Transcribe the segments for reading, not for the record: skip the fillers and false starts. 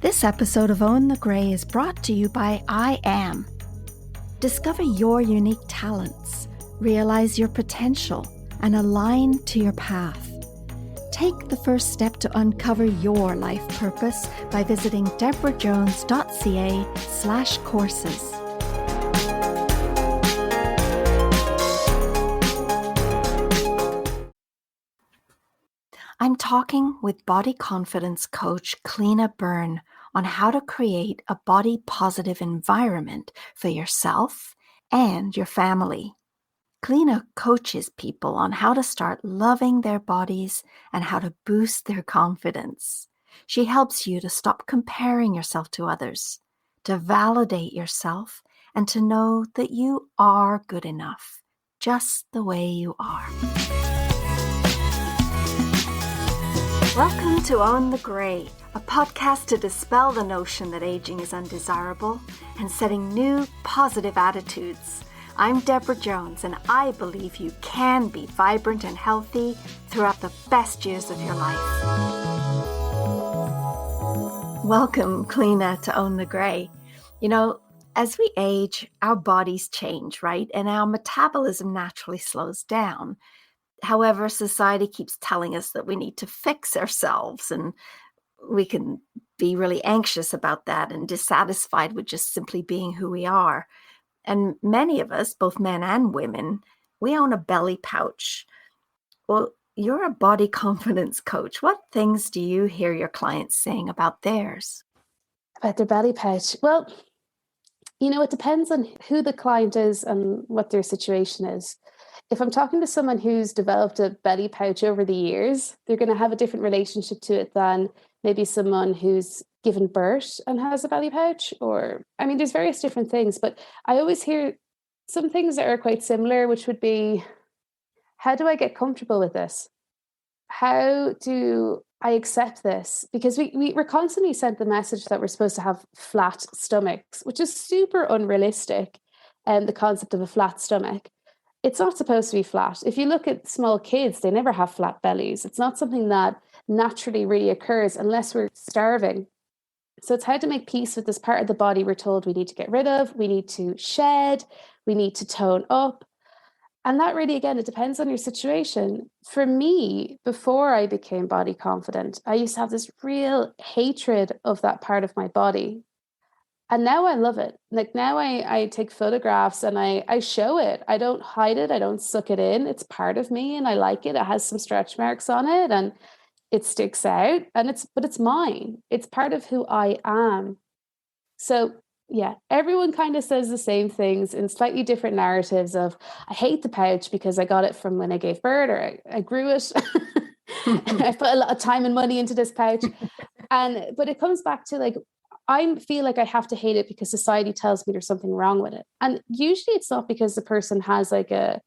This episode of Own the Grey is brought to you by I Am. Discover your unique talents, realize your potential, and align to your path. Take the first step to uncover your life purpose by visiting debrajones.ca/courses. I'm talking with body confidence coach Cleena Byrne on how to create a body positive environment for yourself and your family. Cleena coaches people on how to start loving their bodies and how to boost their confidence. She helps you to stop comparing yourself to others, to validate yourself, and to know that you are good enough, just the way you are. Welcome to Own the Grey, a podcast to dispel the notion that aging is undesirable and setting new positive attitudes. I'm Debra Jones, and I believe you can be vibrant and healthy throughout the best years of your life. Welcome, Cleena, to Own the Grey. You know, as we age, our bodies change, right? And our metabolism naturally slows down. However, society keeps telling us that we need to fix ourselves, and we can be really anxious about that and dissatisfied with just simply being who we are. And many of us, both men and women, we own a belly pouch. Well, you're a body confidence coach. What things do you hear your clients saying about theirs? About their belly pouch? Well, it depends on who the client is and what their situation is. If I'm talking to someone who's developed a belly pouch over the years, they're going to have a different relationship to it than maybe someone who's given birth and has a belly pouch. There's various different things, but I always hear some things that are quite similar, which would be, how do I get comfortable with this? How do I accept this? Because we're constantly sent the message that we're supposed to have flat stomachs, which is super unrealistic. The concept of a flat stomach. It's not supposed to be flat. If you look at small kids, they never have flat bellies. It's not something that naturally really occurs unless we're starving. So it's how to make peace with this part of the body we're told we need to get rid of, we need to shed, we need to tone up. And that really, again, it depends on your situation. For me, before I became body confident, I used to have this real hatred of that part of my body. And now I love it. Like now I take photographs and I show it. I don't hide it. I don't suck it in. It's part of me and I like it. It has some stretch marks on it and it sticks out but it's mine. It's part of who I am. So yeah, everyone kind of says the same things in slightly different narratives of, I hate the pouch because I got it from when I gave birth or I grew it. I put a lot of time and money into this pouch. But it comes back to like, I feel like I have to hate it because society tells me there's something wrong with it. And usually it's not because the person has like a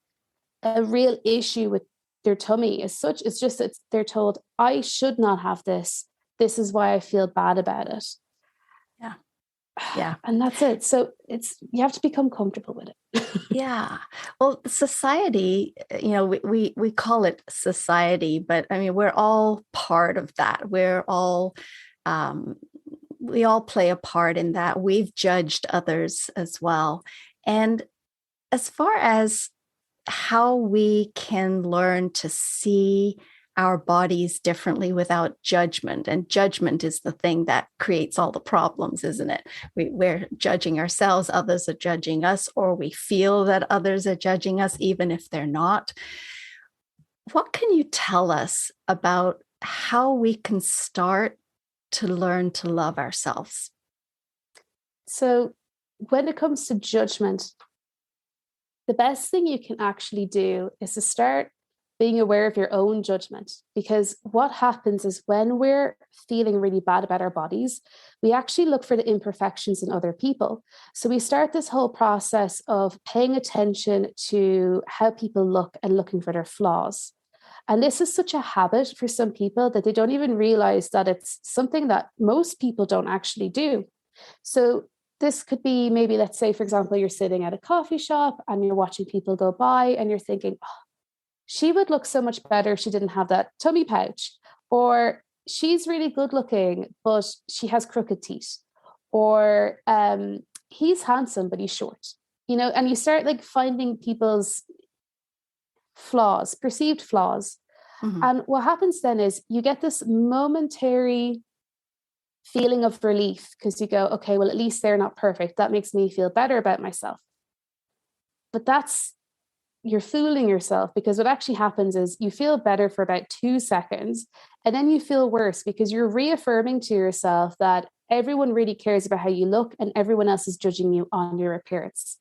real issue with their tummy as such. It's just that they're told, I should not have this. This is why I feel bad about it. Yeah. Yeah. And that's it. So you have to become comfortable with it. Yeah. Well, society, we call it society, but I mean, we're all part of that. We all play a part in that. We've judged others as well. And as far as how we can learn to see our bodies differently without judgment, and judgment is the thing that creates all the problems, isn't it? We're judging ourselves, others are judging us, or we feel that others are judging us, even if they're not. What can you tell us about how we can start to learn to love ourselves? So when it comes to judgment, the best thing you can actually do is to start being aware of your own judgment. Because what happens is when we're feeling really bad about our bodies, we actually look for the imperfections in other people. So we start this whole process of paying attention to how people look and looking for their flaws. And this is such a habit for some people that they don't even realize that it's something that most people don't actually do. So this could be maybe, let's say, for example, you're sitting at a coffee shop and you're watching people go by and you're thinking, oh, she would look so much better if she didn't have that tummy pouch. Or she's really good looking, but she has crooked teeth. Or he's handsome, but he's short. And you start like finding people's flaws, perceived flaws. Mhm. And what happens then is you get this momentary feeling of relief because you go, okay, well, at least they're not perfect. That makes me feel better about myself. But you're fooling yourself, because what actually happens is you feel better for about 2 seconds, and then you feel worse because you're reaffirming to yourself that everyone really cares about how you look and everyone else is judging you on your appearance.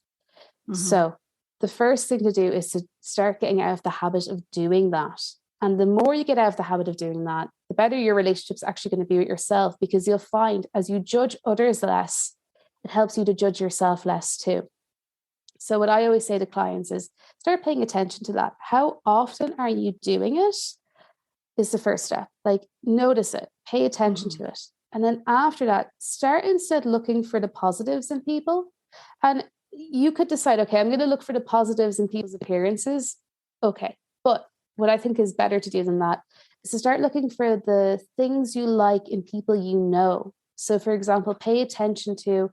Mhm. So the first thing to do is to start getting out of the habit of doing that. And the more you get out of the habit of doing that, the better your relationship's actually going to be with yourself, because you'll find as you judge others less, it helps you to judge yourself less too. So what I always say to clients is start paying attention to that. How often are you doing it is the first step. Like notice it, pay attention Mhm. to it. And then after that, start instead looking for the positives in people. And you could decide, okay, I'm going to look for the positives in people's appearances. Okay. But what I think is better to do than that is to start looking for the things you like in people you know. So for example, pay attention to,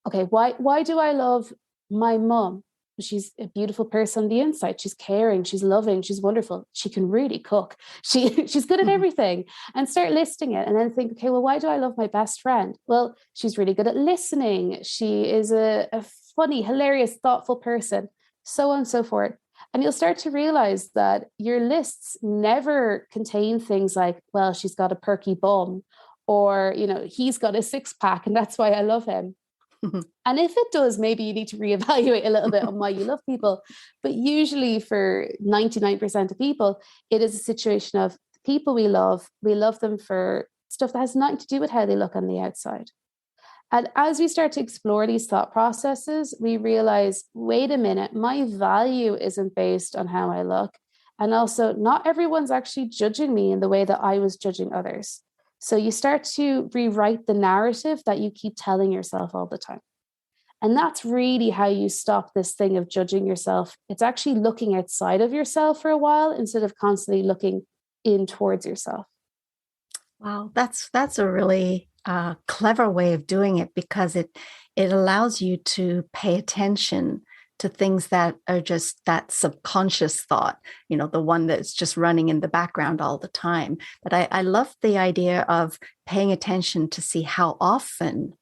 okay, why do I love my mom? She's a beautiful person on the inside. She's caring, she's loving, she's wonderful. She can really cook. She's good at Mhm. everything. And start listing it, and then think, okay, well, why do I love my best friend? Well, she's really good at listening. She is a funny, hilarious, thoughtful person, so on and so forth. And you'll start to realize that your lists never contain things like, well, she's got a perky bum, or, he's got a six pack and that's why I love him. Mhm. And if it does, maybe you need to reevaluate a little bit on why you love people. But usually for 99% of people, it is a situation of people we love them for stuff that has nothing to do with how they look on the outside. And as we start to explore these thought processes, we realize, wait a minute, my value isn't based on how I look. And also, not everyone's actually judging me in the way that I was judging others. So you start to rewrite the narrative that you keep telling yourself all the time. And that's really how you stop this thing of judging yourself. It's actually looking outside of yourself for a while instead of constantly looking in towards yourself. Wow, that's a really clever way of doing it, because it allows you to pay attention to things that are just that subconscious thought, the one that's just running in the background all the time. But I love the idea of paying attention to see how often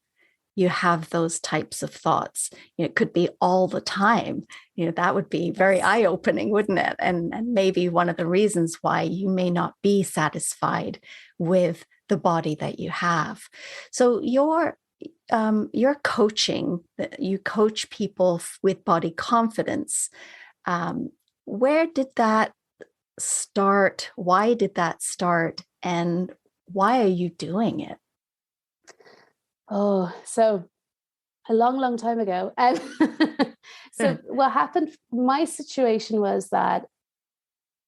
you have those types of thoughts. It could be all the time. That would be very Yes. eye-opening, wouldn't it? And maybe one of the reasons why you may not be satisfied with the body that you have. So your coaching, you coach people with body confidence. Um, where did that start? Why did that start? And why are you doing it? Oh, so a long, long time ago. So what happened, my situation was that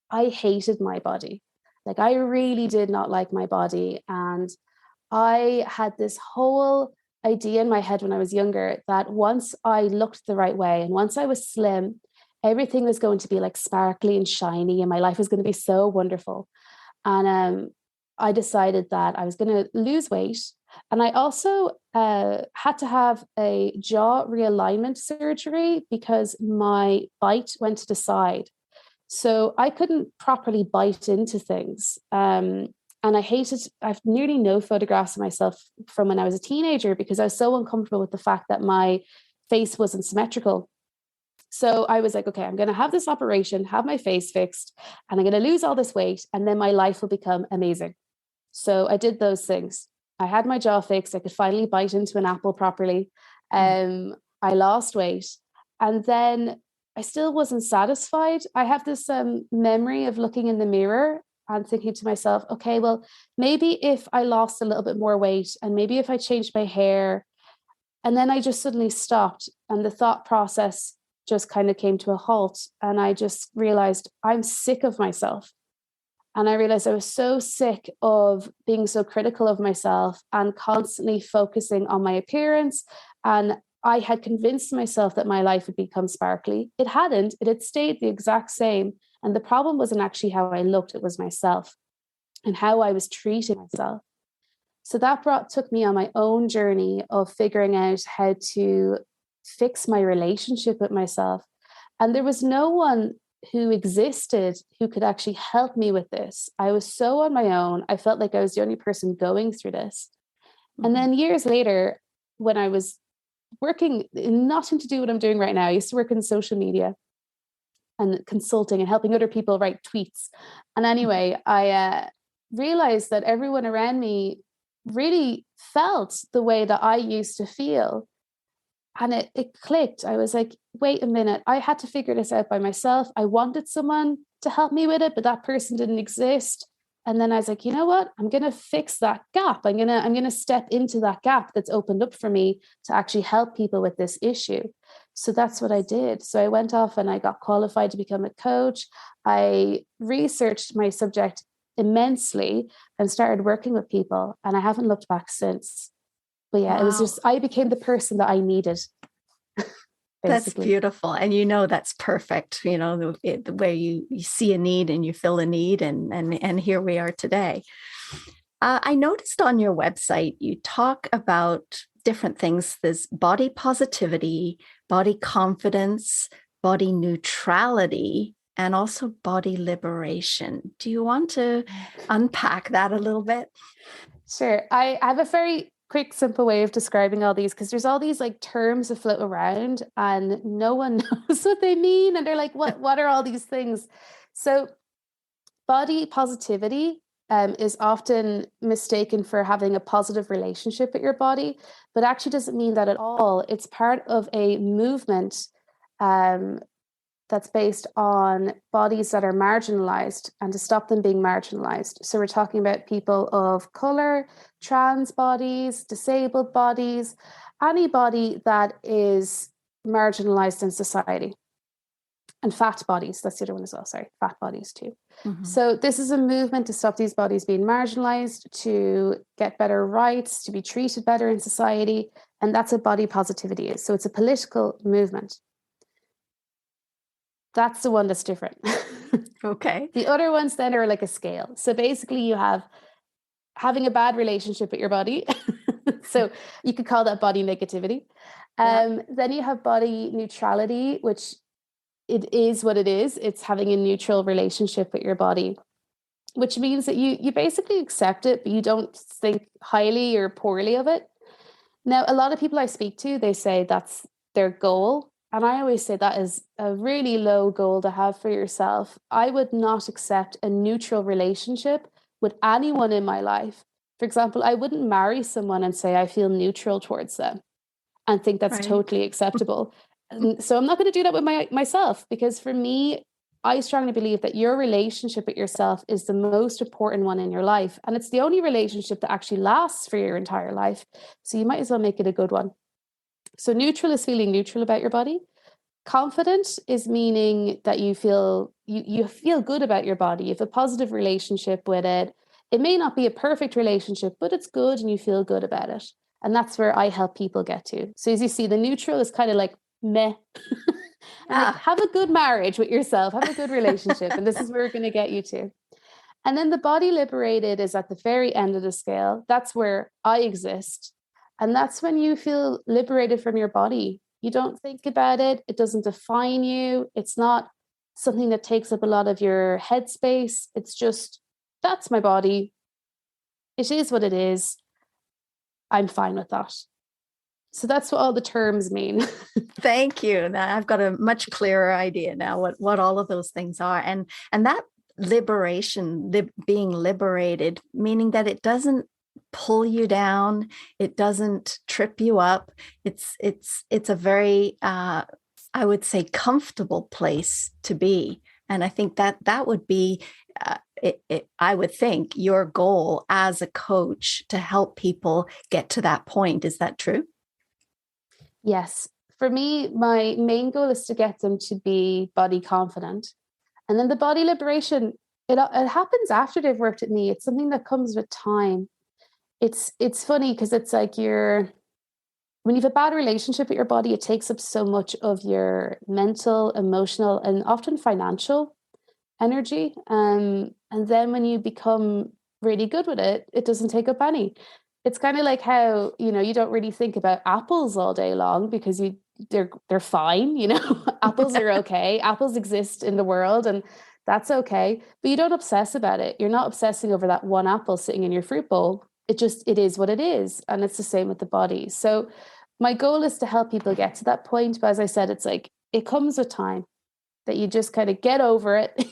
I hated my body. Like I really did not like my body. And I had this whole idea in my head when I was younger that once I looked the right way and once I was slim, everything was going to be like sparkly and shiny and my life was going to be so wonderful. And I decided that I was going to lose weight. And I also had to have a jaw realignment surgery because my bite went to the side. So I couldn't properly bite into things. And I've nearly no photographs of myself from when I was a teenager because I was so uncomfortable with the fact that my face wasn't symmetrical. So I was like, okay, I'm going to have this operation, have my face fixed, and I'm going to lose all this weight, and then my life will become amazing. So I did those things. I had my jaw fixed. I could finally bite into an apple properly. I lost weight. And then I still wasn't satisfied. I have this memory of looking in the mirror and thinking to myself, okay, well, maybe if I lost a little bit more weight and maybe if I changed my hair, and then I just suddenly stopped and the thought process just kind of came to a halt. And I just realized I'm sick of myself. And I realized I was so sick of being so critical of myself and constantly focusing on my appearance. And I had convinced myself that my life would become sparkly. It hadn't, it had stayed the exact same. And the problem wasn't actually how I looked, it was myself. and how I was treating myself. So that took me on my own journey of figuring out how to fix my relationship with myself. And there was no one who existed who could actually help me with this. I was so on my own. I felt like I was the only person going through this. And Mhm. then years later, when I was working, nothing to do with what I'm doing right now, I used to work in social media and consulting and helping other people write tweets. And anyway, I realized that everyone around me really felt the way that I used to feel. And it clicked. I was like, wait a minute, I had to figure this out by myself. I wanted someone to help me with it, but that person didn't exist. And then I was like, you know what? I'm gonna fix that gap. I'm gonna step into that gap that's opened up for me to actually help people with this issue. So that's what I did. So I went off and I got qualified to become a coach. I researched my subject immensely and started working with people. And I haven't looked back since. But yeah, it was Wow. just, I became the person that I needed, That's basically. beautiful. And that's perfect. The way you see a need and you fill a need, and here we are today. I noticed on your website you talk about different things. There's body positivity, body confidence, body neutrality, and also body liberation. Do you want to unpack that a little bit? Sure. I have a very quick, simple way of describing all these because there's all these like terms that float around and no one knows what they mean. And they're like, what are all these things? So body positivity is often mistaken for having a positive relationship with your body, but actually doesn't mean that at all. It's part of a movement um, that's based on bodies that are marginalized and to stop them being marginalized. So we're talking about people of color, trans bodies, disabled bodies, anybody that is marginalized in society. And fat bodies, that's the other one as well, sorry, fat bodies too. Mhm. So this is a movement to stop these bodies being marginalized, to get better rights, to be treated better in society. And that's what body positivity is. So it's a political movement. That's the one that's different. Okay. The other ones then are like a scale. So basically you have having a bad relationship with your body. So you could call that body negativity. Yeah. Then you have body neutrality, which it is what it is. It's having a neutral relationship with your body, which means that you basically accept it, but you don't think highly or poorly of it. Now, a lot of people I speak to, they say that's their goal. And I always say that is a really low goal to have for yourself. I would not accept a neutral relationship with anyone in my life. For example, I wouldn't marry someone and say I feel neutral towards them and think that's Right. totally acceptable. And so I'm not going to do that with myself because for me, I strongly believe that your relationship with yourself is the most important one in your life. And it's the only relationship that actually lasts for your entire life. So you might as well make it a good one. So neutral is feeling neutral about your body. Confident is meaning that you feel good about your body. You have a positive relationship with it. It may not be a perfect relationship, but it's good and you feel good about it. And that's where I help people get to. So as you see, the neutral is kind of like meh. I'm like, Yeah. have a good marriage with yourself, have a good relationship, and this is where we're going to get you to. And then the body liberated is at the very end of the scale. That's where I exist. And that's when you feel liberated from your body. You don't think about it, it doesn't define you. It's not something that takes up a lot of your headspace. It's just, that's my body. It is what it is. I'm fine with that. So that's what all the terms mean. Thank you. Now I've got a much clearer idea now what all of those things are, and that liberation, being liberated, meaning that it doesn't pull you down, it doesn't trip you up. It's a very I would say comfortable place to be, and I think that would be. I would think your goal as a coach to help people get to that point. Is that true? Yes. For me, my main goal is to get them to be body confident. And then the body liberation, it happens after they've worked with me. It's something that comes with time. It's funny because it's like when you have a bad relationship with your body, it takes up so much of your mental, emotional, and often financial energy. And then when you become really good with it. It doesn't take up any. It's kind of like how, you don't really think about apples all day long because they're fine, Apples are okay. Apples exist in the world and that's okay. But you don't obsess about it. You're not obsessing over that one apple sitting in your fruit bowl. It is what it is. And it's the same with the body. So my goal is to help people get to that point. But as I said, it's like it comes with time that you just kind of get over it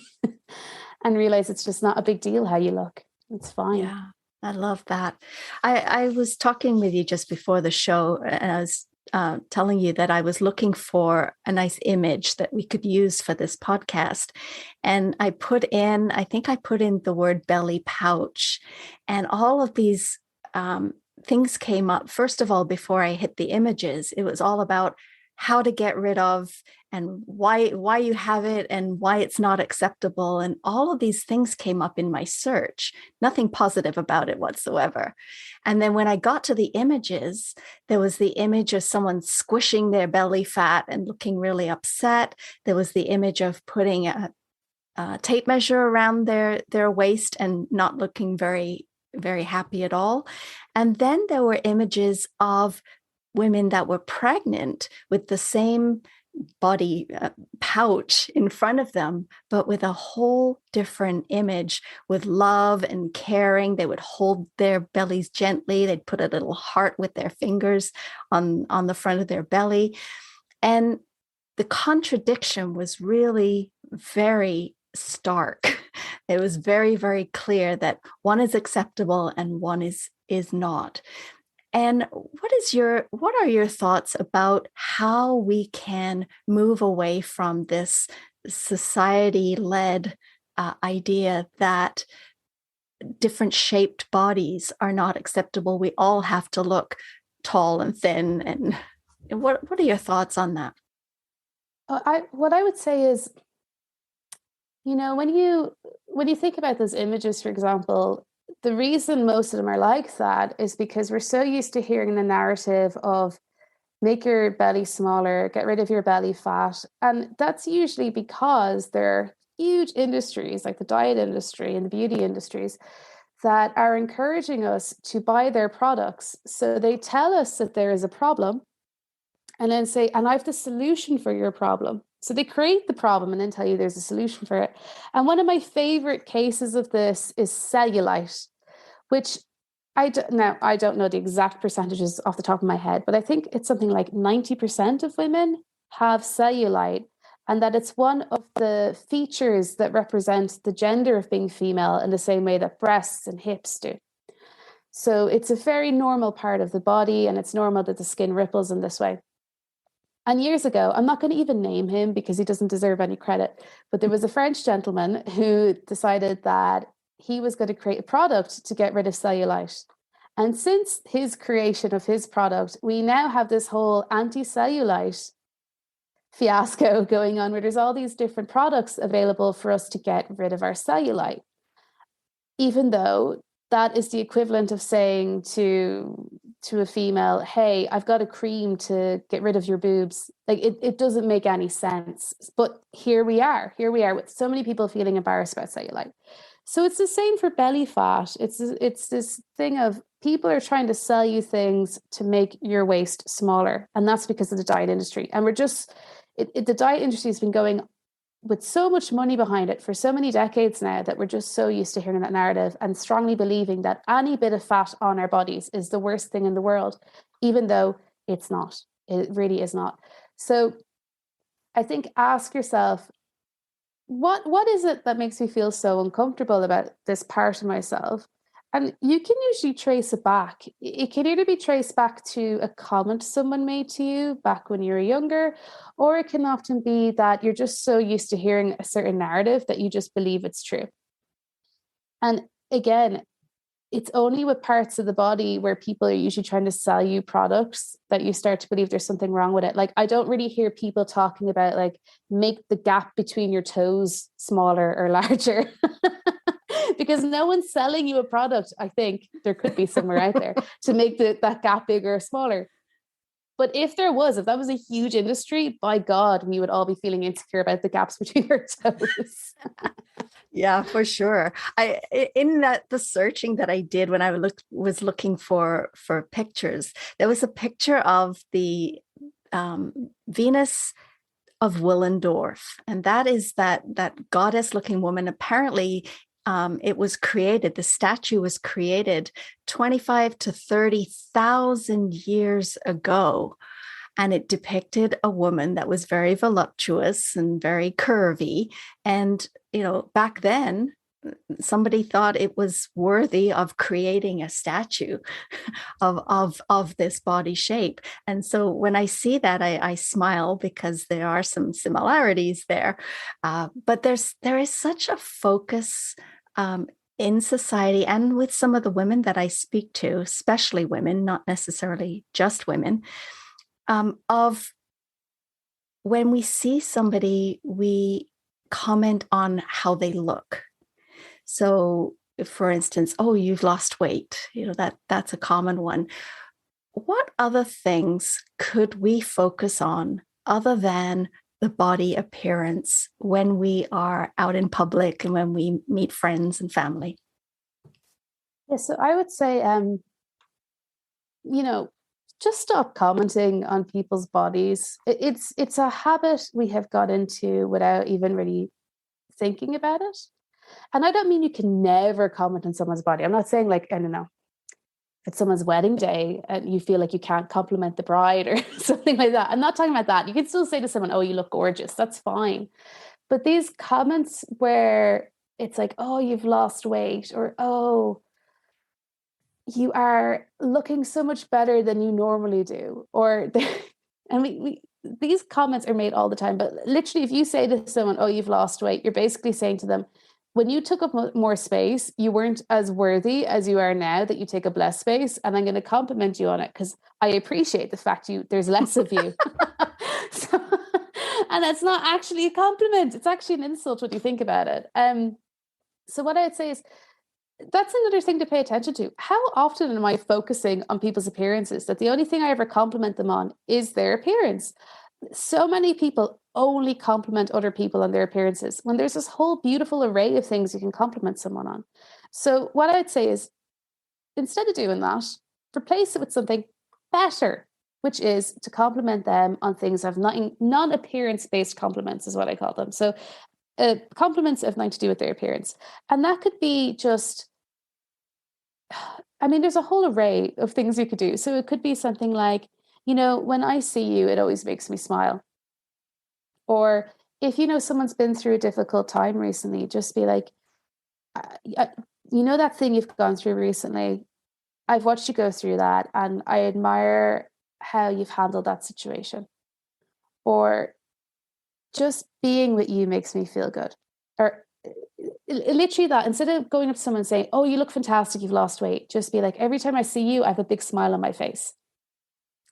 and realize it's just not a big deal how you look. It's fine. Yeah, I love that. I was talking with you just before the show, and I was telling you that I was looking for a nice image that we could use for this podcast. And I think I put in the word belly pouch, and all of these things came up. First of all, before I hit the images, it was all about how to get rid of and why you have it and why it's not acceptable. And all of these things came up in my search, nothing positive about it whatsoever. And then when I got to the images, there was the image of someone squishing their belly fat and looking really upset. There was the image of putting a tape measure around their waist and not looking very, very happy at all. And then there were images of women that were pregnant with the same body pouch in front of them, but with a whole different image with love and caring. They would hold their bellies gently. They'd put a little heart with their fingers on the front of their belly. And the contradiction was really very stark. It was very, very clear that one is acceptable and one is not. And what are your thoughts about how we can move away from this society-led idea that different shaped bodies are not acceptable? We all have to look tall and thin. And what are your thoughts on that? What I would say is, when you think about those images, for example, the reason most of them are like that is because we're so used to hearing the narrative of make your belly smaller, get rid of your belly fat. And that's usually because there are huge industries like the diet industry and the beauty industries that are encouraging us to buy their products. So they tell us that there is a problem and then say, and I have the solution for your problem. So they create the problem and then tell you there's a solution for it. And one of my favorite cases of this is cellulite, which I don't know the exact percentages off the top of my head, but I think it's something like 90% of women have cellulite, and that it's one of the features that represent the gender of being female in the same way that breasts and hips do. So it's a very normal part of the body, and it's normal that the skin ripples in this way. And years ago, I'm not going to even name him because he doesn't deserve any credit, but there was a French gentleman who decided that he was going to create a product to get rid of cellulite. And since his creation of his product, we now have this whole anti-cellulite fiasco going on where there's all these different products available for us to get rid of our cellulite. Even though that is the equivalent of saying to a female, hey, I've got a cream to get rid of your boobs. Like it doesn't make any sense. But here we are with so many people feeling embarrassed about cellulite. So it's the same for belly fat. It's this thing of people are trying to sell you things to make your waist smaller. And that's because of the diet industry. And the diet industry has been going with so much money behind it for so many decades now that we're just so used to hearing that narrative and strongly believing that any bit of fat on our bodies is the worst thing in the world, even though it's not. It really is not. So I think ask yourself, what is it that makes me feel so uncomfortable about this part of myself? And you can usually trace it back. It can either be traced back to a comment someone made to you back when you were younger, or it can often be that you're just so used to hearing a certain narrative that you just believe it's true. And again, it's only with parts of the body where people are usually trying to sell you products that you start to believe there's something wrong with it. Like, I don't really hear people talking about like make the gap between your toes smaller or larger. Because no one's selling you a product. I think there could be somewhere out there to make that gap bigger or smaller. But if that was a huge industry, by God, we would all be feeling insecure about the gaps between our toes. Yeah, for sure. In that the searching that I did when I was looking for pictures, there was a picture of the Venus of Willendorf, and that is that goddess-looking woman. Apparently, it was created. The statue was created 25 to 30,000 years ago, and it depicted a woman that was very voluptuous and very curvy. And back then, somebody thought it was worthy of creating a statue of this body shape. And so when I see that, I smile because there are some similarities there. But there is such a focus in society and with some of the women that I speak to, especially women, not necessarily just women, of when we see somebody, we comment on how they look. So, for instance, oh, you've lost weight. That's a common one. What other things could we focus on other than the body appearance when we are out in public and when we meet friends and family? Yeah, so I would say, you know, just stop commenting on people's bodies. It's a habit we have got into without even really thinking about it. And I don't mean you can never comment on someone's body. I'm not saying like, I don't know, if it's someone's wedding day and you feel like you can't compliment the bride or something like that. I'm not talking about that. You can still say to someone, oh, you look gorgeous. That's fine. But these comments where it's like, oh, you've lost weight, or oh, you are looking so much better than you normally do, or and we these comments are made all the time. But literally, if you say to someone, oh, you've lost weight, you're basically saying to them, when you took up more space, you weren't as worthy as you are now that you take up less space, and I'm going to compliment you on it because I appreciate the fact there's less of you. So, and that's not actually a compliment, it's actually an insult when you think about it. So what I would say is, that's another thing to pay attention to. How often am I focusing on people's appearances that the only thing I ever compliment them on is their appearance? So many people only compliment other people on their appearances when there's this whole beautiful array of things you can compliment someone on. So what I'd say is, instead of doing that, replace it with something better, which is to compliment them on things of non-appearance based compliments is what I call them. So compliments have nothing to do with their appearance. And that could be just, I mean, there's a whole array of things you could do. So it could be something like, when I see you, it always makes me smile. Or if someone's been through a difficult time recently, just be like, that thing you've gone through recently, I've watched you go through that and I admire how you've handled that situation. Or just being with you makes me feel good. Or literally that, instead of going up to someone saying, oh, you look fantastic, you've lost weight, just be like, every time I see you, I have a big smile on my face.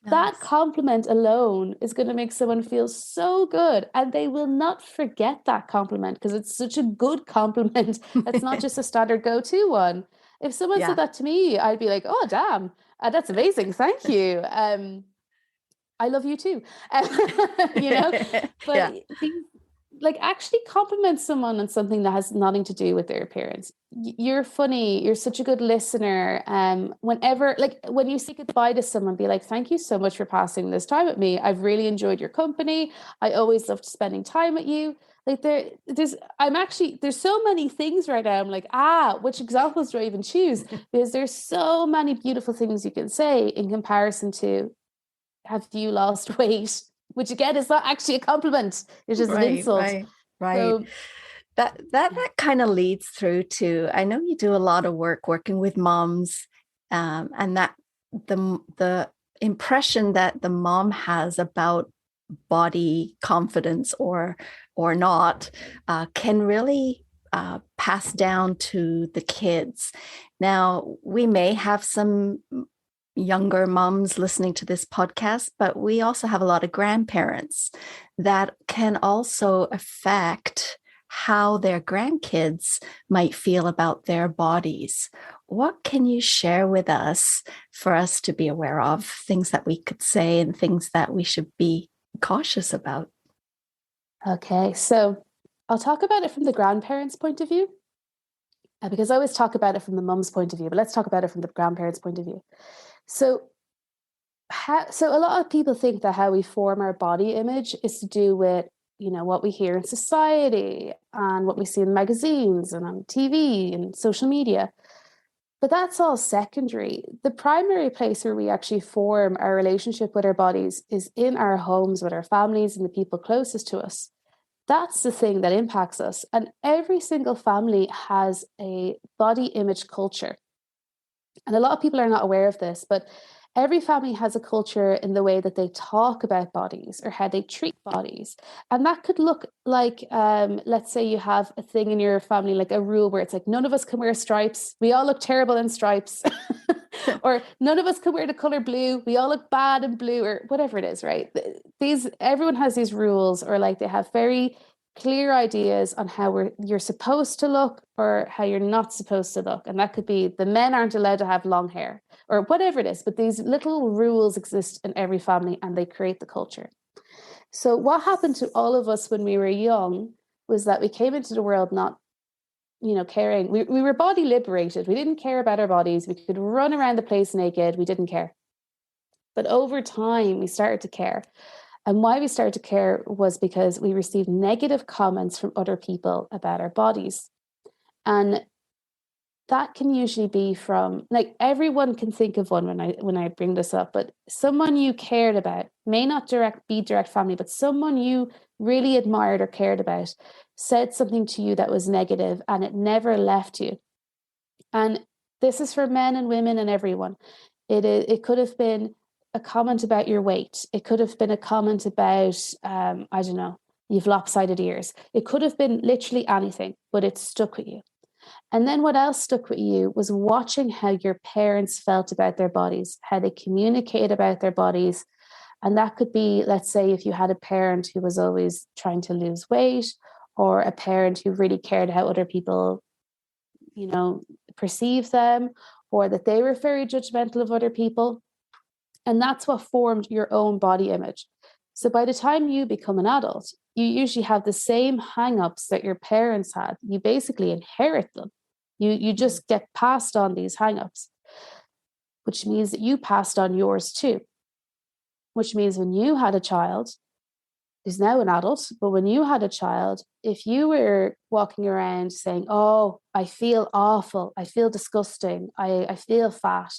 Nice. That compliment alone is going to make someone feel so good, and they will not forget that compliment because it's such a good compliment. It's not just a standard go-to one. If someone said that to me, I'd be like, oh, damn, that's amazing. Thank you. I love you too. But like, actually compliment someone on something that has nothing to do with their appearance. You're funny. You're such a good listener. Whenever, like, when you say goodbye to someone, be like, thank you so much for passing this time with me. I've really enjoyed your company. I always loved spending time with you. Like, there's so many things right now. I'm like, which examples do I even choose? Because there's so many beautiful things you can say in comparison to, have you lost weight? Which again is not actually a compliment. It's just an insult. Right. So that kind of leads through to, I know you do a lot of work working with moms, and that the impression that the mom has about body confidence or not can really pass down to the kids. Now, we may have some younger moms listening to this podcast, but we also have a lot of grandparents that can also affect how their grandkids might feel about their bodies. What can you share with us for us to be aware of, things that we could say and things that we should be cautious about? Okay, so I'll talk about it from the grandparents' point of view, because I always talk about it from the mum's point of view, but let's talk about it from the grandparents' point of view. So, so a lot of people think that how we form our body image is to do with, what we hear in society and what we see in magazines and on TV and social media. But that's all secondary. The primary place where we actually form our relationship with our bodies is in our homes with our families and the people closest to us. That's the thing that impacts us. And every single family has a body image culture. And a lot of people are not aware of this, but every family has a culture in the way that they talk about bodies or how they treat bodies. And that could look like, let's say you have a thing in your family, like a rule where it's like, none of us can wear stripes. We all look terrible in stripes. Or none of us can wear the color blue. We all look bad in blue, or whatever it is, right? Everyone has these rules, or like they have very clear ideas on how you're supposed to look or how you're not supposed to look. And that could be the men aren't allowed to have long hair or whatever it is. But these little rules exist in every family and they create the culture. So what happened to all of us when we were young was that we came into the world not caring. We were body liberated. We didn't care about our bodies. We could run around the place naked. We didn't care. But over time, we started to care. And why we started to care was because we received negative comments from other people about our bodies. And that can usually be from, like, everyone can think of one when I bring this up, but someone you cared about, may not be direct family, but someone you really admired or cared about said something to you that was negative and it never left you. And this is for men and women and everyone. It could have been a comment about your weight. It could have been a comment about, I don't know, you've lopsided ears. It could have been literally anything, but it stuck with you. And then what else stuck with you was watching how your parents felt about their bodies, how they communicate about their bodies. And that could be, let's say, if you had a parent who was always trying to lose weight, or a parent who really cared how other people, perceive them, or that they were very judgmental of other people. And that's what formed your own body image. So by the time you become an adult, you usually have the same hang-ups that your parents had. You basically inherit them. You just get passed on these hang-ups, which means that you passed on yours too. Which means when you had a child, who's now an adult, but when you had a child, if you were walking around saying, oh, I feel awful, I feel disgusting, I feel fat,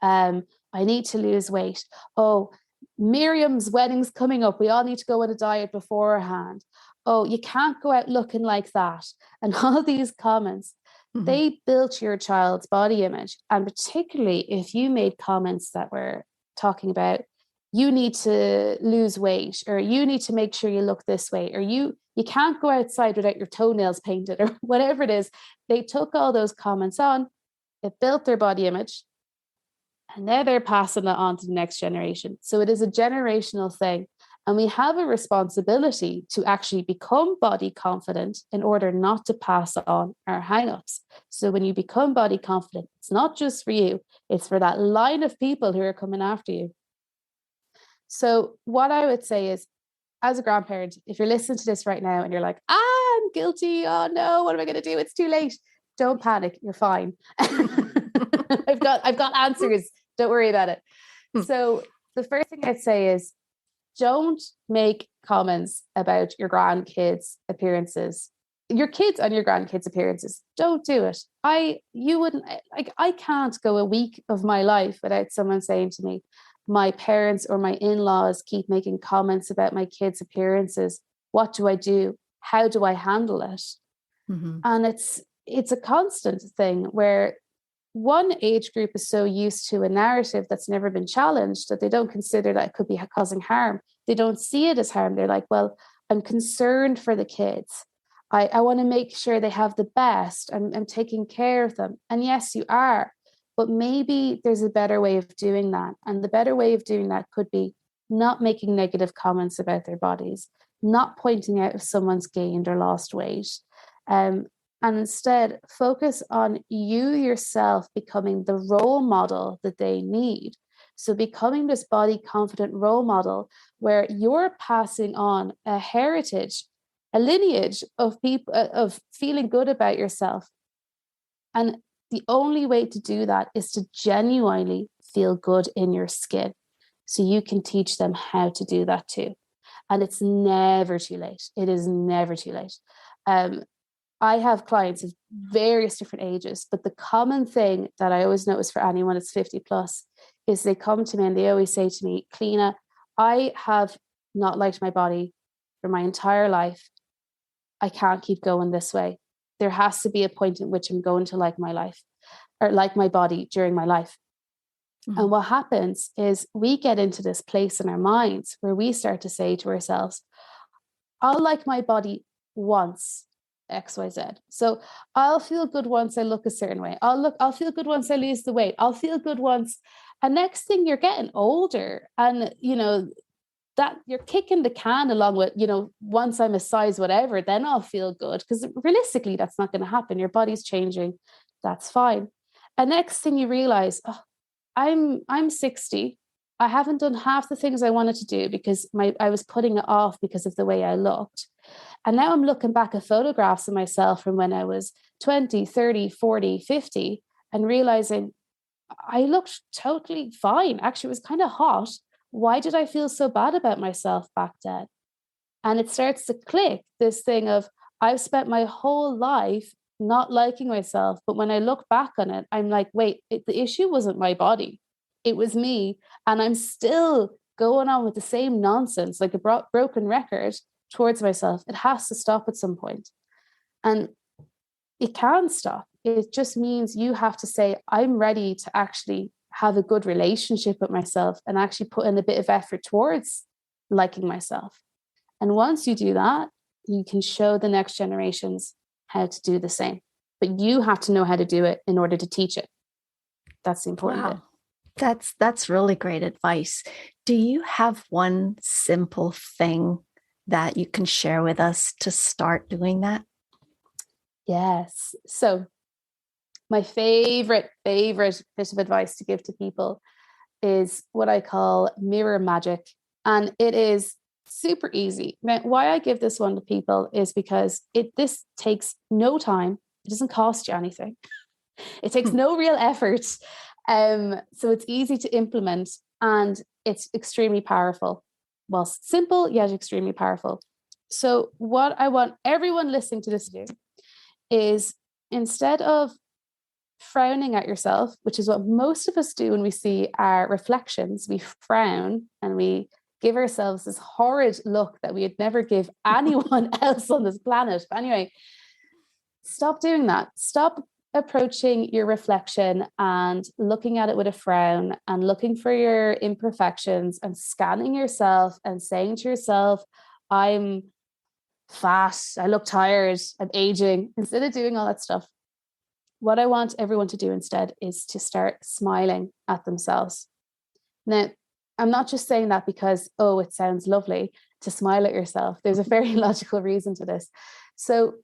I need to lose weight. Oh, Miriam's wedding's coming up. We all need to go on a diet beforehand. Oh, you can't go out looking like that. And all these comments, they built your child's body image. And particularly if you made comments that were talking about, you need to lose weight, or you need to make sure you look this way, or you can't go outside without your toenails painted, or whatever it is. They took all those comments on, it built their body image, and now they're passing it on to the next generation. So it is a generational thing. And we have a responsibility to actually become body confident in order not to pass on our hangups. So when you become body confident, it's not just for you, it's for that line of people who are coming after you. So what I would say is, as a grandparent, if you're listening to this right now and you're like, I'm guilty, oh no, what am I going to do? It's too late. Don't panic. You're fine. I've got answers. Don't worry about it. So the first thing I'd say is, don't make comments about your grandkids' appearances, your kids and your grandkids' appearances. Don't do it. You wouldn't, like, I can't go a week of my life without someone saying to me, my parents or my in-laws keep making comments about my kids' appearances. What do I do? How do I handle it? And it's a constant thing where one age group is so used to a narrative that's never been challenged that they don't consider that it could be causing harm. They don't see it as harm. They're like, well, I'm concerned for the kids. I want to make sure they have the best. I'm taking care of them. And yes, you are. But maybe there's a better way of doing that. And the better way of doing that could be not making negative comments about their bodies, not pointing out if someone's gained or lost weight. And instead focus on you yourself becoming the role model that they need. So becoming this body confident role model where you're passing on a heritage a lineage of people, of feeling good about yourself. And the only way to do that is to genuinely feel good in your skin. So you can teach them how to do that too. And it's never too late. It is never too late. I have clients of various different ages, but the common thing that I always notice for anyone that's 50 plus is they come to me and they always say to me, Kleena, I have not liked my body for my entire life. I can't keep going this way. There has to be a point in which I'm going to like my life or like my body during my life. Mm-hmm. And what happens is we get into this place in our minds where we start to say to ourselves, I'll like my body once, XYZ. So I'll feel good once I look a certain way. I'll feel good once I lose the weight. I'll feel good once. And next thing you're getting older and, that you're kicking the can along with, once I'm a size whatever, then I'll feel good. Because realistically, that's not going to happen. Your body's changing. That's fine. And next thing you realize, I'm 60. I haven't done half the things I wanted to do because I was putting it off because of the way I looked. And now I'm looking back at photographs of myself from when I was 20, 30, 40, 50, and realizing I looked totally fine. Actually, it was kind of hot. Why did I feel so bad about myself back then? And it starts to click, this thing of I've spent my whole life not liking myself. But when I look back on it, I'm like, wait, the issue wasn't my body. It was me. And I'm still going on with the same nonsense, like a broken record towards myself. It has to stop at some point. And it can stop. It just means you have to say, I'm ready to actually have a good relationship with myself and actually put in a bit of effort towards liking myself. And once you do that, you can show the next generations how to do the same. But you have to know how to do it in order to teach it. That's the important bit. That's really great advice. Do you have one simple thing that you can share with us to start doing that? Yes. So my favorite bit of advice to give to people is what I call mirror magic. And it is super easy. Now, why I give this one to people is because this takes no time. It doesn't cost you anything. It takes no real effort. So it's easy to implement and it's extremely powerful. Well, simple, yet extremely powerful. So what I want everyone listening to this to do is, instead of frowning at yourself, which is what most of us do when we see our reflections, we frown and we give ourselves this horrid look that we would never give anyone else on this planet. But anyway, stop doing that. Stop approaching your reflection and looking at it with a frown and looking for your imperfections and scanning yourself and saying to yourself, I'm fat, I look tired, I'm aging. Instead of doing all that stuff, what I want everyone to do instead is to start smiling at themselves. Now, I'm not just saying that because, it sounds lovely to smile at yourself. There's a very logical reason to this. So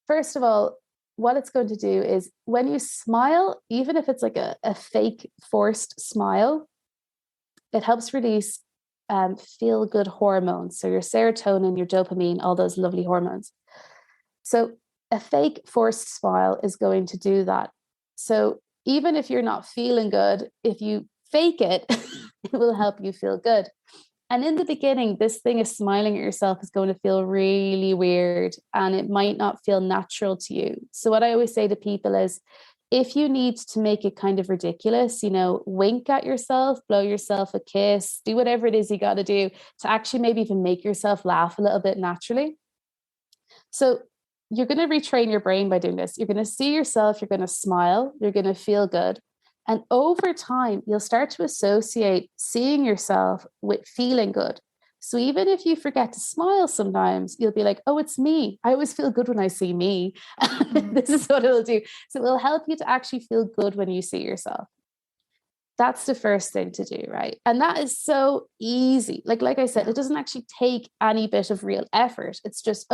first of all, what it's going to do is when you smile, even if it's like a fake forced smile, it helps release feel good hormones. So your serotonin, your dopamine, all those lovely hormones. So a fake forced smile is going to do that. So even if you're not feeling good, if you fake it, it will help you feel good. And in the beginning, this thing of smiling at yourself is going to feel really weird and it might not feel natural to you. So what I always say to people is, if you need to make it kind of ridiculous, wink at yourself, blow yourself a kiss, do whatever it is you got to do to actually maybe even make yourself laugh a little bit naturally. So you're going to retrain your brain by doing this. You're going to see yourself, you're going to smile, you're going to feel good. And over time, you'll start to associate seeing yourself with feeling good. So even if you forget to smile sometimes, you'll be like, oh, it's me. I always feel good when I see me. This is what it'll do. So it will help you to actually feel good when you see yourself. That's the first thing to do, right? And that is so easy. Like I said, it doesn't actually take any bit of real effort. It's just,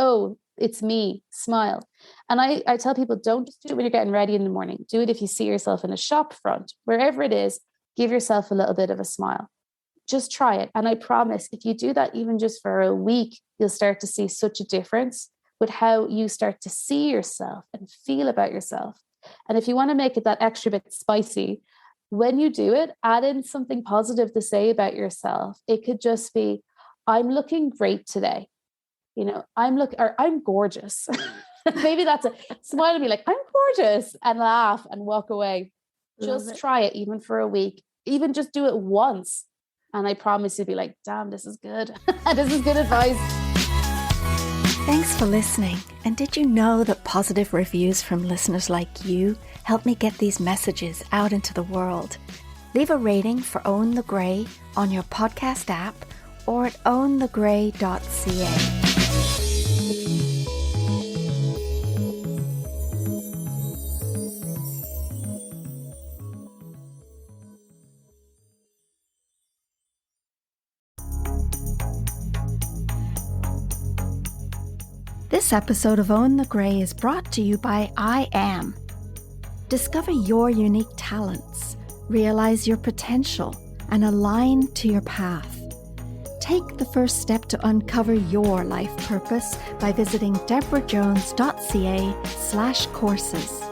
it's me, smile. And I tell people, don't just do it when you're getting ready in the morning. Do it if you see yourself in a shop front, wherever it is, give yourself a little bit of a smile. Just try it. And I promise, if you do that even just for a week, you'll start to see such a difference. with how you start to see yourself and feel about yourself. And if you want to make it that extra bit spicy, when you do it, add in something positive to say about yourself. It could just be, I'm looking great today. I'm gorgeous. Maybe that's a smile and be like, I'm gorgeous, and laugh and walk away. Just try it even for a week, even just do it once. And I promise you'll be like, damn, this is good. This is good advice. Thanks for listening. And did you know that positive reviews from listeners like you help me get these messages out into the world? Leave a rating for Own the Grey on your podcast app or at ownthegray.ca. This episode of Own the Grey is brought to you by I Am. Discover your unique talents, realize your potential, and align to your path. Take the first step to uncover your life purpose by visiting debrajones.ca/courses.